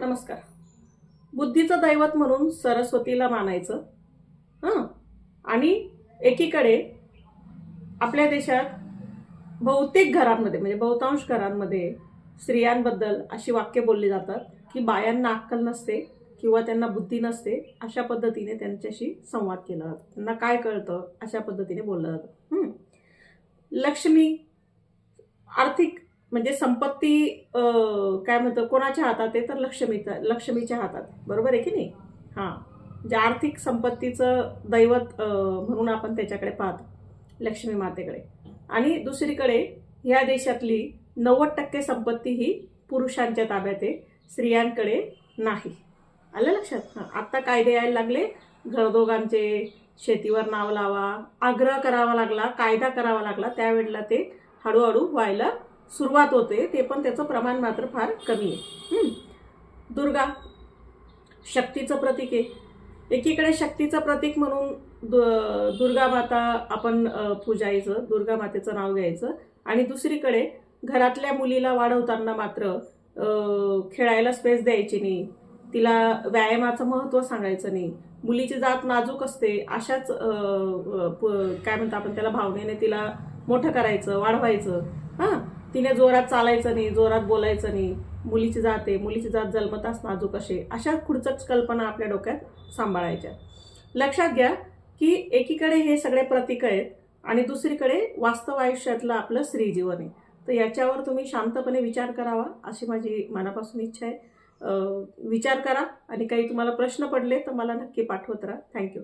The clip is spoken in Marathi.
नमस्कार. बुद्धीचं दैवत म्हणून सरस्वतीला मानायचं. हं. आणि एकीकडे आपल्या देशात बहुतेक घरांमध्ये म्हणजे बहुतांश घरांमध्ये स्त्रियांबद्दल अशी वाक्य बोलली जातात की बायांना अक्कल नसते किंवा त्यांना बुद्धी नसते, अशा पद्धतीने त्यांच्याशी संवाद केला जातो. त्यांना काय कळतं अशा पद्धतीने बोललं जातं. लक्ष्मी, आर्थिक म्हणजे संपत्ती काय म्हणतो कोणाच्या हातात आहे, तर लक्ष्मीच्या हातात आहे. बरोबर आहे की नाही? हां. म्हणजे आर्थिक संपत्तीचं दैवत म्हणून आपण त्याच्याकडे पाहतो, लक्ष्मी मातेकडे. आणि दुसरीकडे ह्या देशातली 90% संपत्ती ही पुरुषांच्या ताब्यात आहे, स्त्रियांकडे नाही. आलं लक्षात? हां. आत्ता कायदे यायला लागले घरदोगांचे, शेतीवर नाव लावा, आग्रह करावा लागला, कायदा करावा लागला, त्यावेळेला ते हळूहळू व्हायला सुरुवात होते. ते पण त्याचं प्रमाण मात्र फार कमी आहे. दुर्गा शक्तीचं प्रतीक आहे. एकीकडे शक्तीचं प्रतीक म्हणून दुर्गा माता आपण पूजायचं, दुर्गा मातेचं नाव घ्यायचं. आणि दुसरीकडे घरातल्या मुलीला वाढवताना मात्र खेळायला स्पेस द्यायची नाही, तिला व्यायामाचं महत्त्व सांगायचं नाही. मुलीची जात नाजूक असते, अशाच काय म्हणतो आपण त्याला भावनेने तिला मोठं करायचं, वाढवायचं. हां. तिने जोरात चालायचं नाही, जोरात बोलायचं नाही. मुलीची जात आहे, मुलीची जात जन्मताच नाजूक अशा खुडचक कल्पना आपल्या डोक्यात सांभाळायच्या. लक्षात घ्या की एकीकडे हे सगळे प्रतीक आहेत आणि दुसरीकडे वास्तव आयुष्यातलं आपलं स्त्रीजीवन आहे. तर याच्यावर तुम्ही शांतपणे विचार करावा अशी माझी मनापासून इच्छा आहे. विचार करा आणि काही तुम्हाला प्रश्न पडले तर मला नक्की पाठवत राहा. थँक्यू.